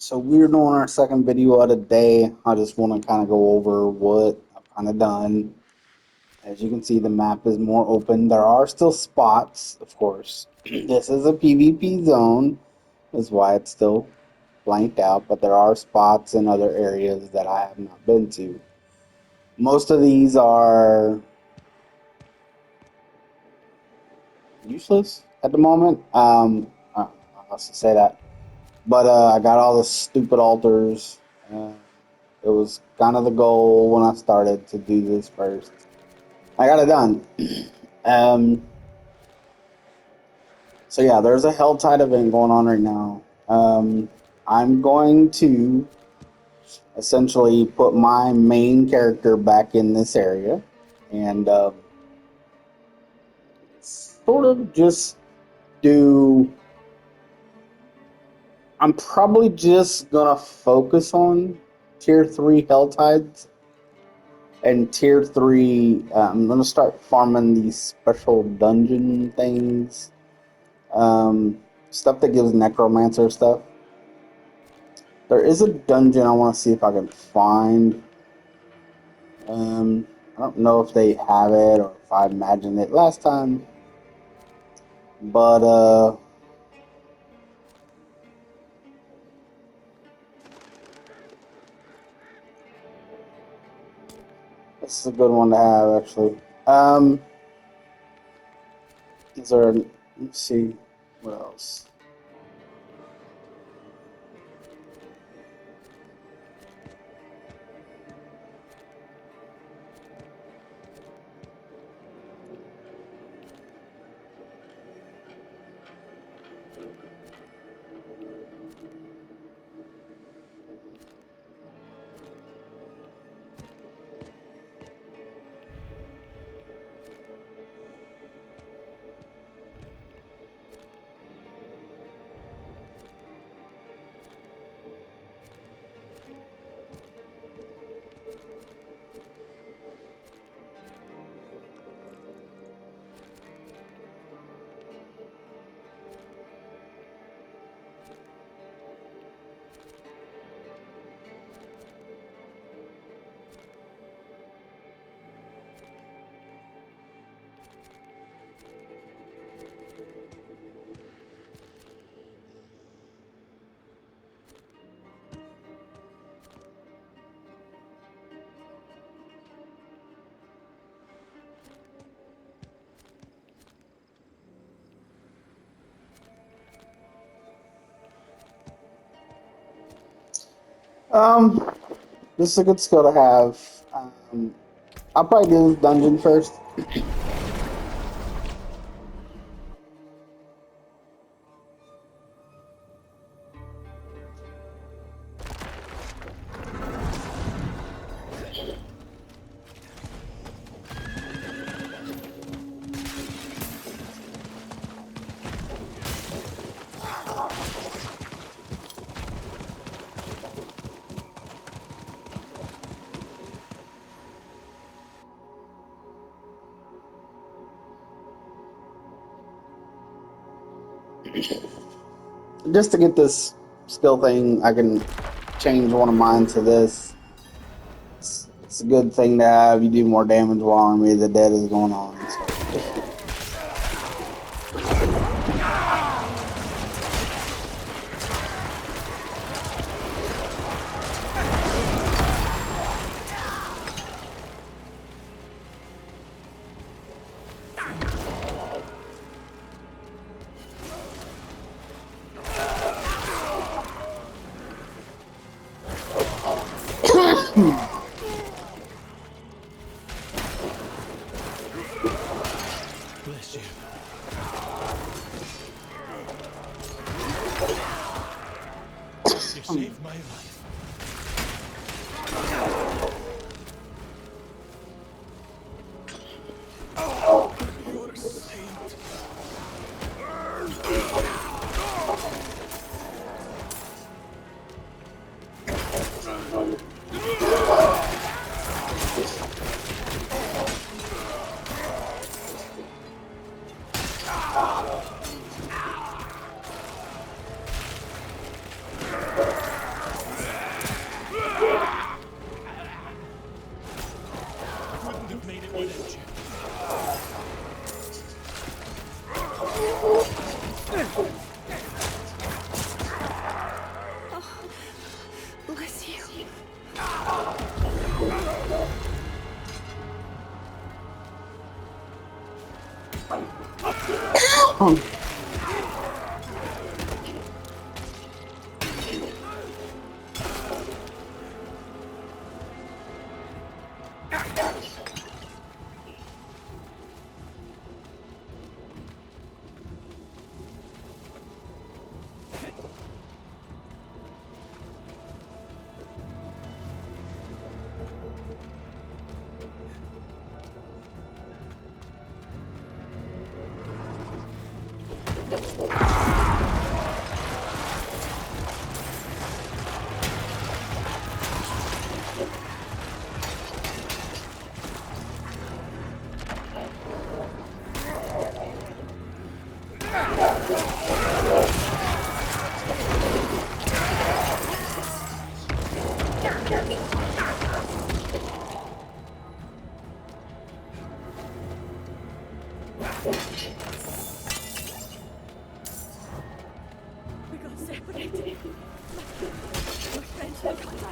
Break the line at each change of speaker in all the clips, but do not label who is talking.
So we're doing our second video of the day. I just want to kind of go over what I've kind of done. As you can see, the map is more open. There are still spots, of course. This is a PvP zone, is why it's still blanked out, but there are spots in other areas that I have not been to. Most of these are useless at the moment. I must say that. But I got all the stupid altars. Uh, it was kind of the goal when I started to do this first. I got it done. um, so yeah, there's a Helltide event going on right now. I'm going to essentially put my main character back in this area and sort of just do. I'm probably just gonna focus on tier 3 Helltides and tier 3. I'm gonna start farming these special dungeon things, stuff that gives necromancer stuff. There is a dungeon I want to see if I can find. I don't know if they have it or if I imagined it last time, but this is a good one to have actually. Is there? Let's see what else. Um, this is a good skill to have. I'll probably do this dungeon first. Just to get this skill thing, I can change one of mine to this. It's a good thing to have. You do more damage while Army of the Dead is going on. So.
Bless you. You saved my life. You're a saint.
We got separated. My friends will come back.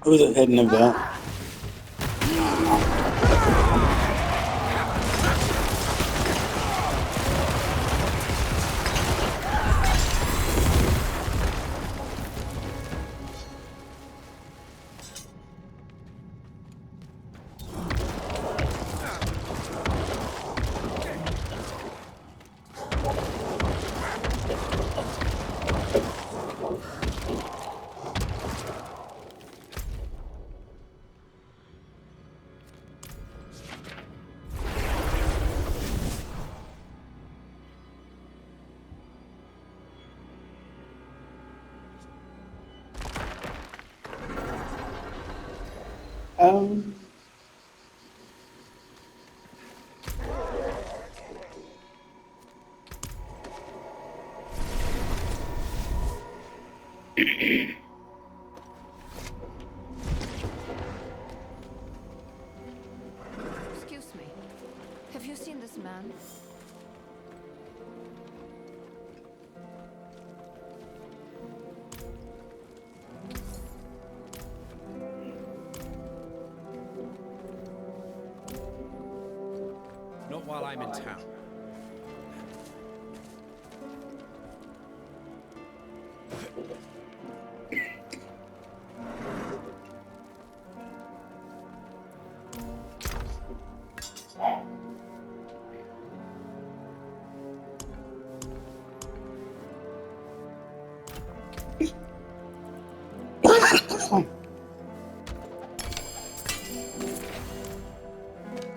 Who's a hidden event? Um,
Excuse me. Have you seen this man?
Not while I'm in town.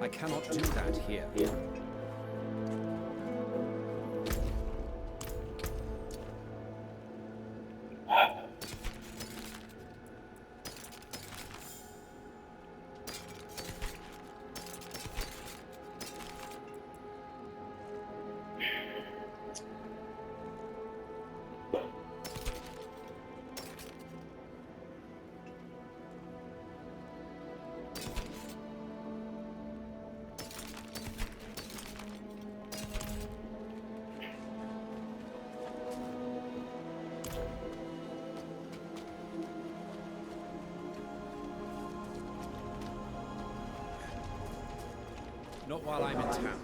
I cannot do that here.
Yeah.
Not while I'm in town.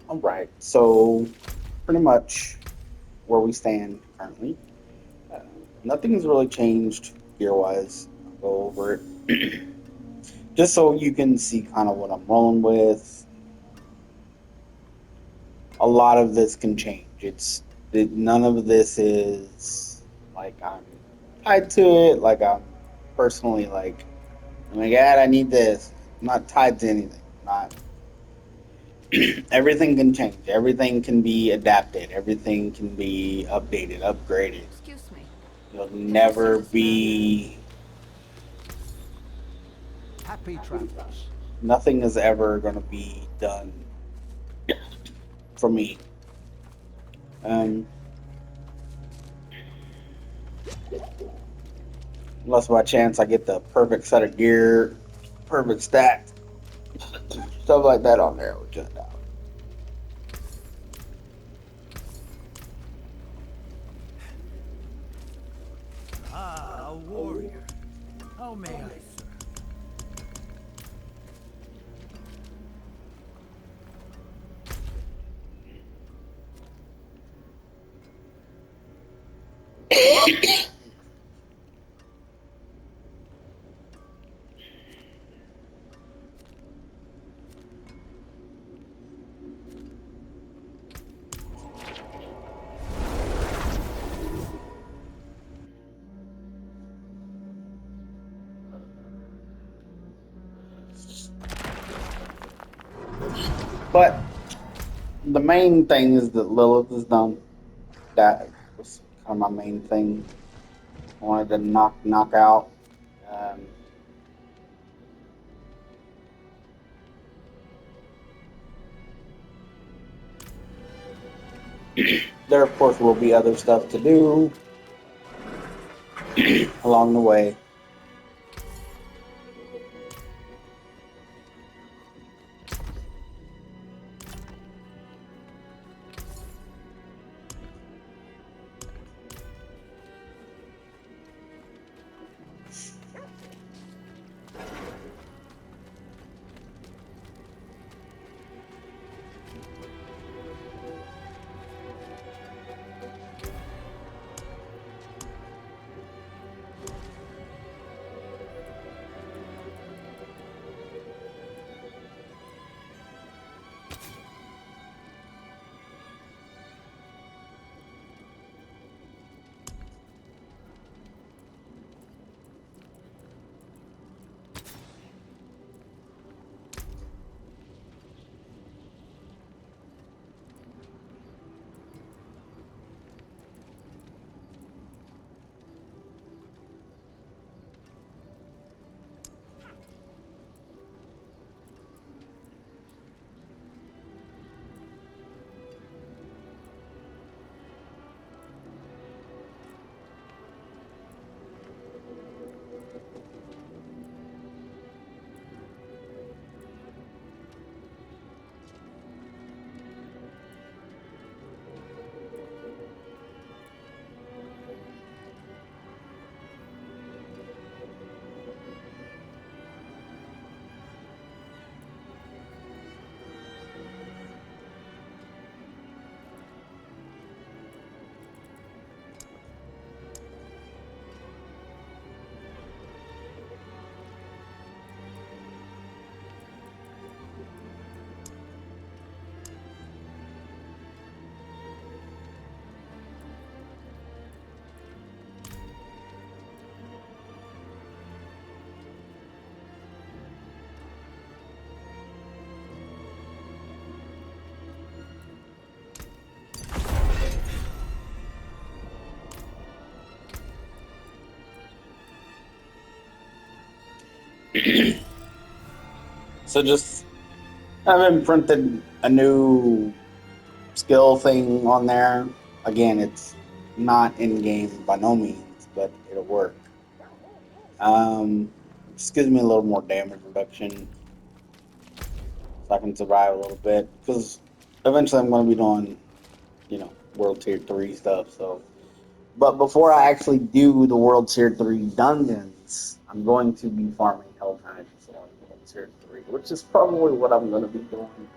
All right. So, pretty much where we stand currently. Uh, Nothing has really changed gear wise. I'll go over it just so you can see kind of what I'm rolling with. A lot of this can change. None of this is like I'm tied to it. Like I'm personally like, oh my god, I need this. I'm not tied to anything. Not everything can change. Everything can be adapted. Everything can be updated, upgraded.
Excuse me.
You'll
Have you seen
never
this man?
be.
Happy travels.
Nothing is ever going to be done for me. Um, Unless by chance I get the perfect set of gear, perfect stat, stuff like that on there, which I doubt.
Ah, a warrior. How may I serve?
But the main thing is that Lilith is done. That was kind of my main thing. I wanted to knock out. Um, there, of course, will be other stuff to do along the way. So just I've imprinted a new skill thing on there. Again, it's not in game by no means, but it'll work. Just gives me a little more damage reduction, so I can survive a little bit. Because eventually I'm going to be doing, World Tier 3 stuff. So, but before I actually do the World Tier 3 dungeons, I'm going to be farming Hell Tides on World Tier 3, which is probably what I'm going to be doing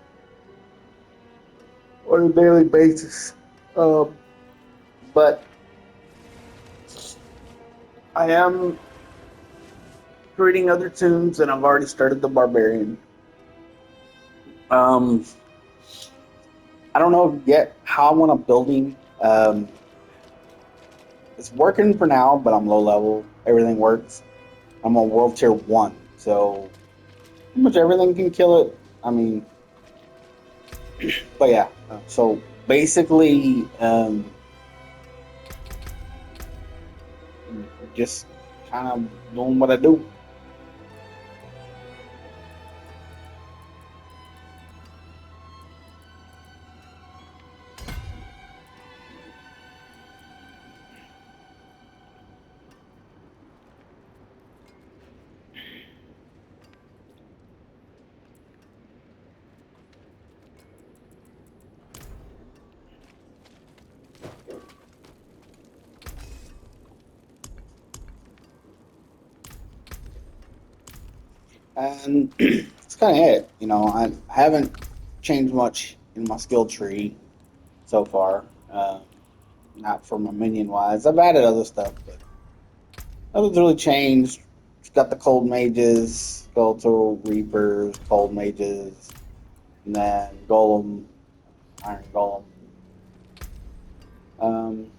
on a daily basis. But I am creating other tunes, and I've already started the Barbarian. Um, I don't know yet how I want to building. It's working for now, but I'm low level. Everything works. I'm on World Tier 1, so pretty much everything can kill it. I mean, but yeah. So basically, just kind of doing what I do. And it's kind of it. I haven't changed much in my skill tree so far. Not for my minion wise. I've added other stuff, but nothing's really changed. It's got the cold mages, skeletal reapers, cold mages, and then golem, iron golem. Um,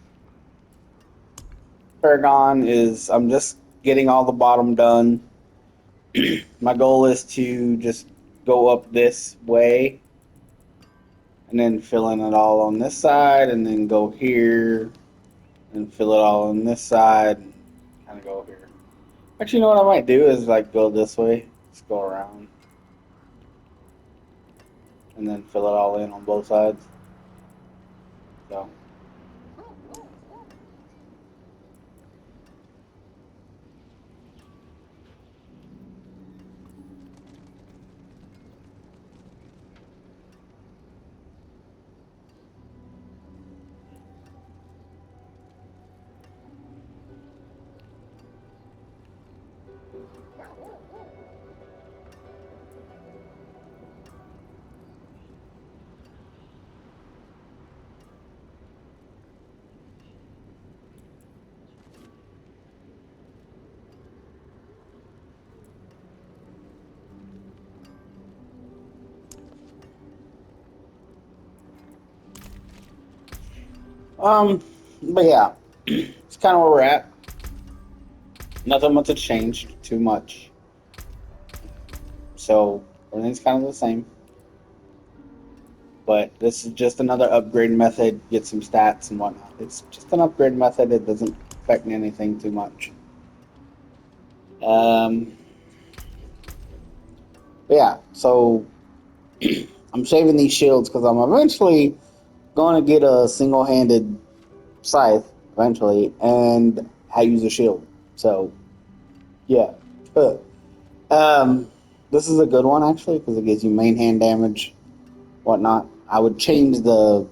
Paragon is I'm just getting all the bottom done. My goal is to just go up this way and then fill in it all on this side, and then go here and fill it all on this side, and kind of go here. Actually, you know what I might do is like go this way, just go around, and then fill it all in on both sides. So, um, but yeah, it's kind of where we're at. Nothing much has changed too much, so everything's kind of the same. But this is just another upgrade method, get some stats and whatnot. It's just an upgrade method. It doesn't affect anything too much. Um, but yeah, so I'm saving these shields because I'm eventually going to get a single-handed scythe eventually, and I use a shield. So yeah, um, this is a good one actually because it gives you main hand damage, whatnot. I would change the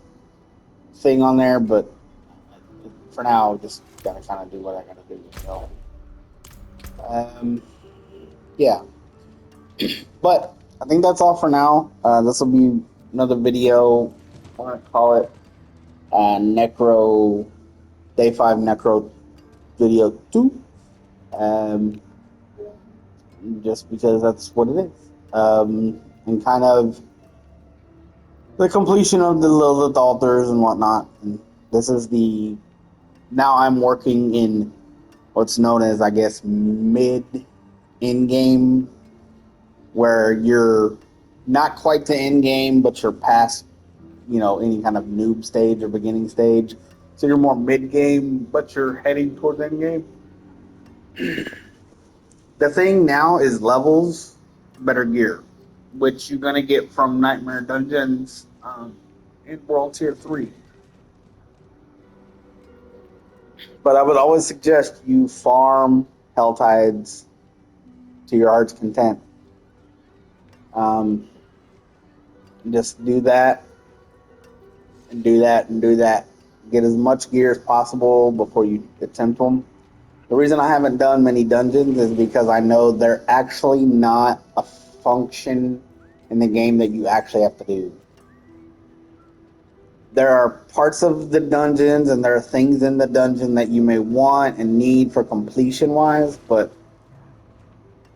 thing on there, but for now, just gotta kind of do what I gotta do. So, um, yeah, but I think that's all for now. This will be another video. I want to call it Necro Day 5 Necro Video 2. Um, just because that's what it is. And kind of the completion of the Lilith altars and whatnot. And this is the now I'm working in what's known as, I guess, mid in game, where you're not quite to end game, but you're past any kind of noob stage or beginning stage. So you're more mid game, but you're heading towards end game. The thing now is levels, better gear, which you're gonna get from Nightmare Dungeons in World Tier 3. But I would always suggest you farm Hell Tides to your heart's content. Um, just do that and do that and do that. Get as much gear as possible before you attempt them. The reason I haven't done many dungeons is because I know they're actually not a function in the game that you actually have to do. There are parts of the dungeons and there are things in the dungeon that you may want and need for completion wise, but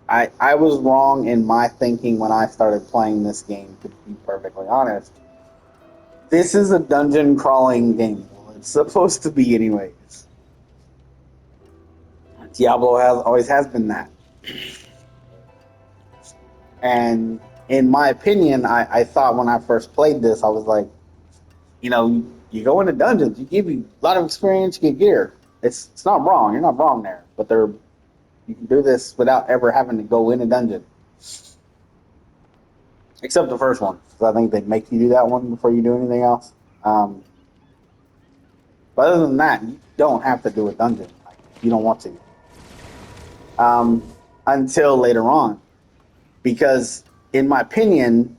I was wrong in my thinking when I started playing this game, to be perfectly honest. This is a dungeon crawling game. Well, it's supposed to be anyways. Diablo always has been that. And in my opinion, I thought when I first played this, I was like, you go into dungeons, you give you a lot of experience, you get gear. It's not wrong. You're not wrong there. But you can do this without ever having to go in a dungeon. Except the first one, because I think they make you do that one before you do anything else. Um, but other than that, you don't have to do a dungeon. Like, you don't want to. Until later on. Because, in my opinion,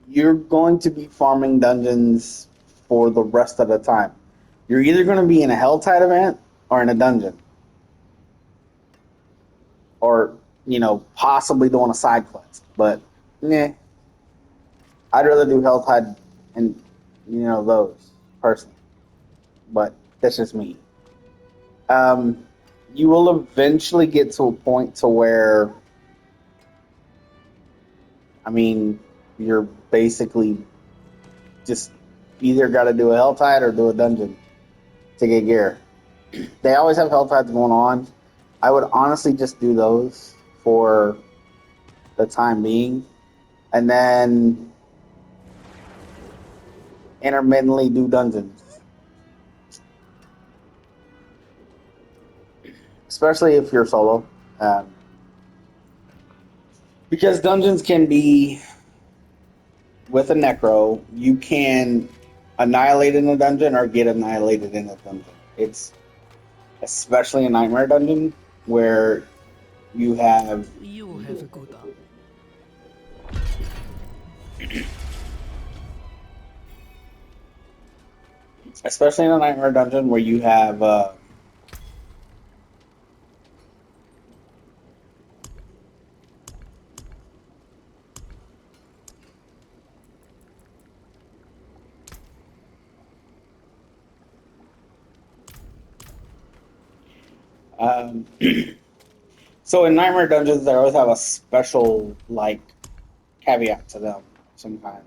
you're going to be farming dungeons for the rest of the time. You're either going to be in a Helltide event or in a dungeon. Or, possibly doing a side quest. But, I'd rather do Helltide and, those, personally. But that's just me. Um, you will eventually get to a point to where, I mean, you're basically just either got to do a Helltide or do a dungeon to get gear. They always have Helltides going on. I would honestly just do those for the time being, and then intermittently do dungeons, especially if you're solo, because dungeons can be with a necro. You can annihilate in a dungeon or get annihilated in a dungeon. It's especially a nightmare dungeon where you have
You have a good arm.
especially in a nightmare dungeon where you have um, so in nightmare dungeons they always have a special like caveat to them of some kind.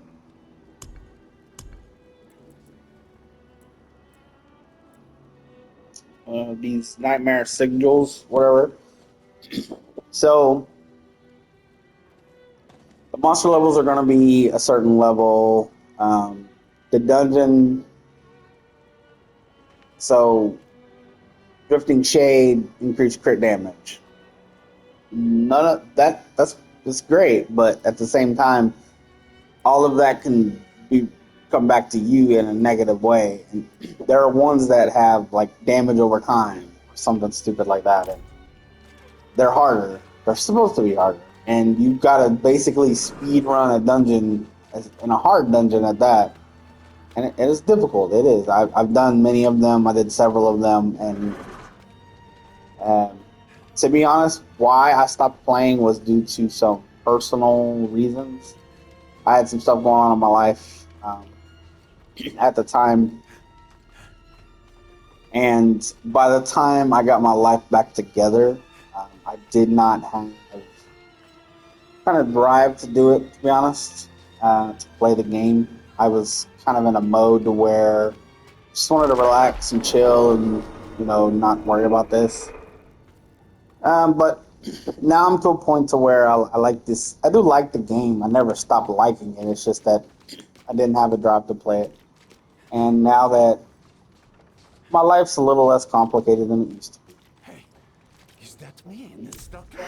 These nightmare sigils, whatever. So the monster levels are going to be a certain level. The dungeon, so drifting shade, increased crit damage. None of that. That's great, but at the same time, all of that can be come back to you in a negative way. And there are ones that have like damage over time or something stupid like that, and they're harder. They're supposed to be harder, and you've got to basically speed run a dungeon in a hard dungeon at that. And it is difficult. It is. I've done many of them. I did several of them, and um, to be honest, why I stopped playing was due to some personal reasons. I had some stuff going on in my life at the time, and by the time I got my life back together, I did not have kind of drive to do it. To be honest, to play the game, I was kind of in a mode to where I just wanted to relax and chill and not worry about this. But now I'm to a point to where I like this. I do like the game. I never stopped liking it. It's just that I didn't have a drive to play it. And now that my life's a little less complicated than it used to be.
Hey, is that me in the stockade.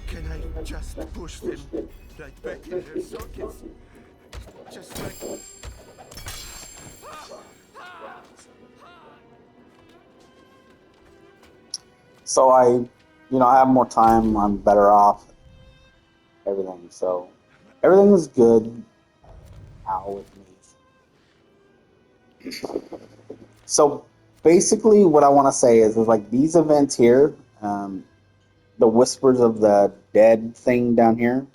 Can I just push them right back in their sockets? Just like...
So I have more time. I'm better off. Everything. So everything is good now with me. So basically, what I want to say is like these events here, the whispers of the dead thing down here.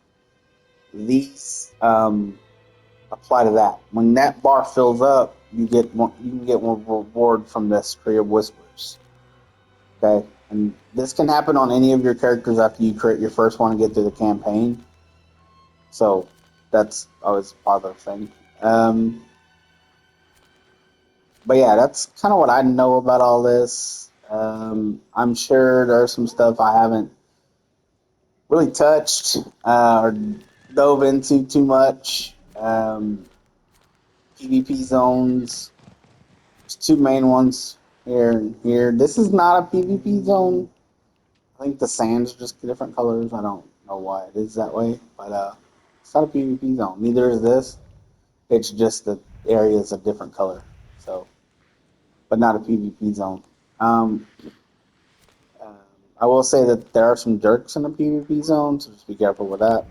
These apply to that. When that bar fills up, you can get one reward from this tree of whispers. Okay, and this can happen on any of your characters after you create your first one and get through the campaign. So that's always a positive thing. But yeah, that's kind of what I know about all this. I'm sure there's some stuff I haven't really touched or dove into too much. PvP zones, there's two main ones here and here. This is not a PvP zone. I think the sands are just different colors. I don't know why it is that way, but it's not a PvP zone. Neither is this. It's just the area is a different color. So, but not a PvP zone. Um, um, I will say that there are some jerks in the PvP zone, so just be careful with that.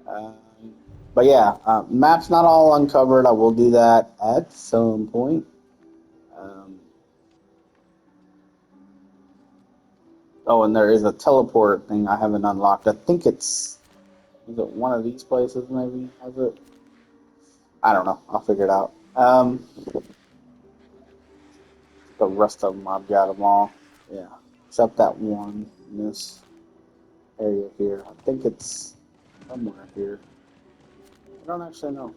Um, but yeah, map's not all uncovered. I will do that at some point. Um, oh, and there is a teleport thing I haven't unlocked. I think is it one of these places maybe? Has it? I don't know. I'll figure it out. The rest of them I've got them all. Yeah, except that one in this area here. I think it's somewhere here. I don't actually know,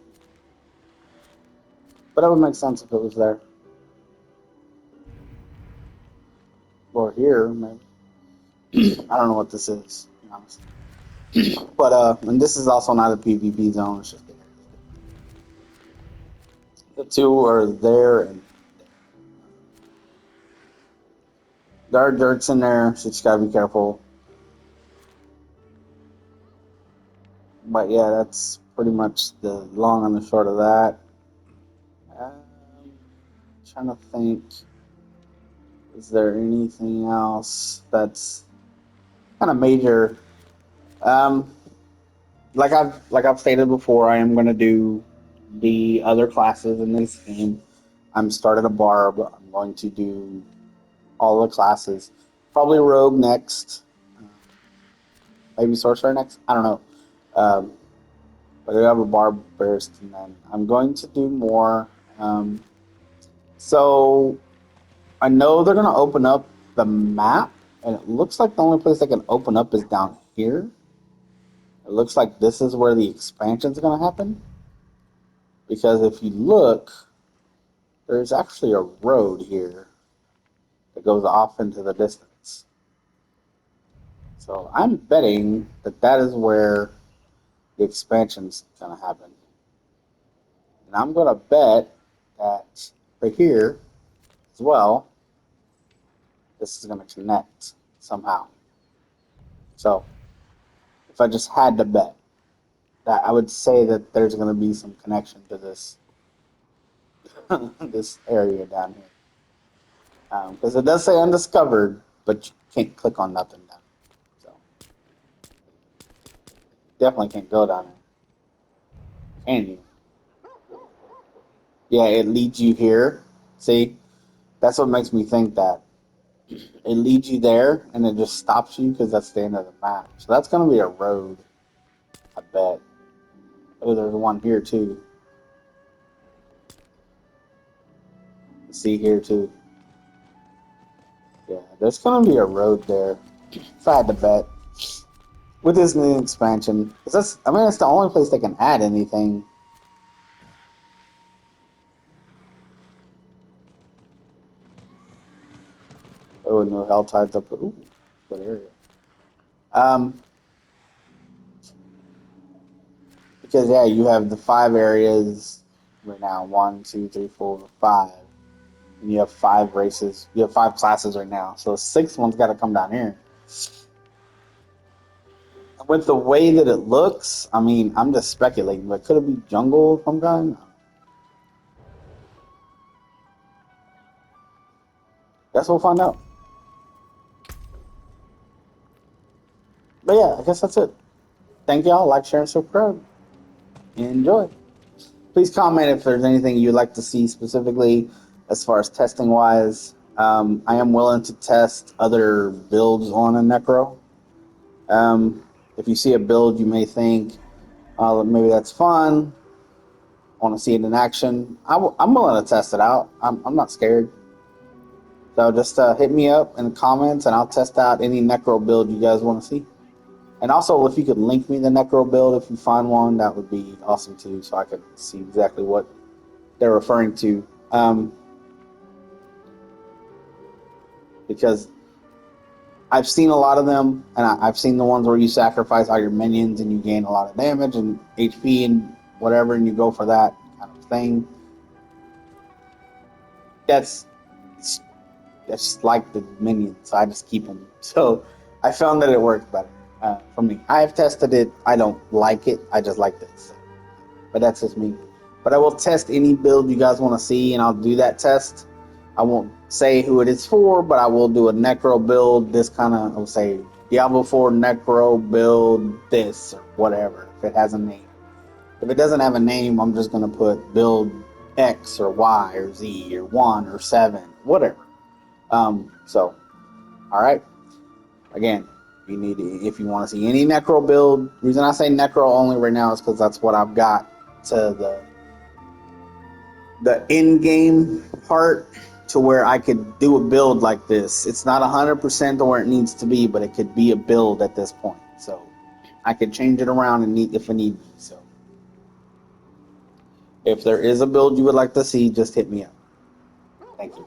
but it would make sense if it was there or here. Maybe. I don't know what this is. To be honest. But and this is also not a PvP zone. It's just the two are there, and there are dirts in there, so you just gotta be careful. But yeah, that's pretty much the long and the short of that. Um, trying to think, is there anything else that's kind of major? Um, like I've stated before, I am going to do the other classes in this game. I'm started a barb. I'm going to do all the classes. Probably rogue next. Maybe sorcerer next. I don't know. Um, but I have a barb first, and then I'm going to do more. Um, so I know they're going to open up the map, and it looks like the only place they can open up is down here. It looks like this is where the expansions are going to happen. Because if you look, there's actually a road here that goes off into the distance. So I'm betting that that is where the expansion's going to happen. And I'm going to bet that right here as well, this is going to connect somehow. So if I just had to bet, that I would say that there's going to be some connection to this this area down here. Because it does say undiscovered, but you can't click on nothing down here. So definitely can't go down there. Can you? Yeah, it leads you here. See, that's what makes me think that it leads you there, and it just stops you because that's the end of the map. So that's gonna be a road, I bet. Oh, there's one here too. See here too. Yeah, there's gonna be a road there. If I had to bet with this new expansion, because I mean, it's the only place they can add anything. Oh, no, hell tides up. Ooh, good area. Um, because yeah, you have the five areas right now. One, two, three, four, five. And you have 5 races. You have 5 classes right now. So the 6th one's got to come down here. With the way that it looks, I mean, I'm just speculating, but could it be jungle of some kind? Guess we'll find out. But yeah, I guess that's it. Thank y'all. Like, share, and subscribe. Enjoy. Please comment if there's anything you'd like to see specifically as far as testing wise. I am willing to test other builds on a Necro. If you see a build you may think, maybe that's fun, I want to see it in action, I'm willing to test it out. I'm not scared. So just hit me up in the comments and I'll test out any Necro build you guys want to see. And also, if you could link me the Necro build if you find one, that would be awesome too, so I could see exactly what they're referring to. Because I've seen a lot of them, and I've seen the ones where you sacrifice all your minions and you gain a lot of damage and HP and whatever, and you go for that kind of thing. That's like the minions. I just keep them. So I found that it worked better for me. I've tested it. I don't like it. I just like this. But that's just me. But I will test any build you guys want to see, and I'll do that test. I won't say who it is for, but I will do a Necro build. This kind of, I'll say Diablo 4 Necro build this or whatever, if it has a name. If it doesn't have a name, I'm just going to put build X or Y or Z or 1 or 7, whatever. So, all right. Again, if you want to see any Necro build, the reason I say Necro only right now is because that's what I've got to the in-game part to where I could do a build like this. It's not 100% to where it needs to be, but it could be a build at this point. So I could change it around and if I need be. So if there is a build you would like to see, just hit me up. Thank you.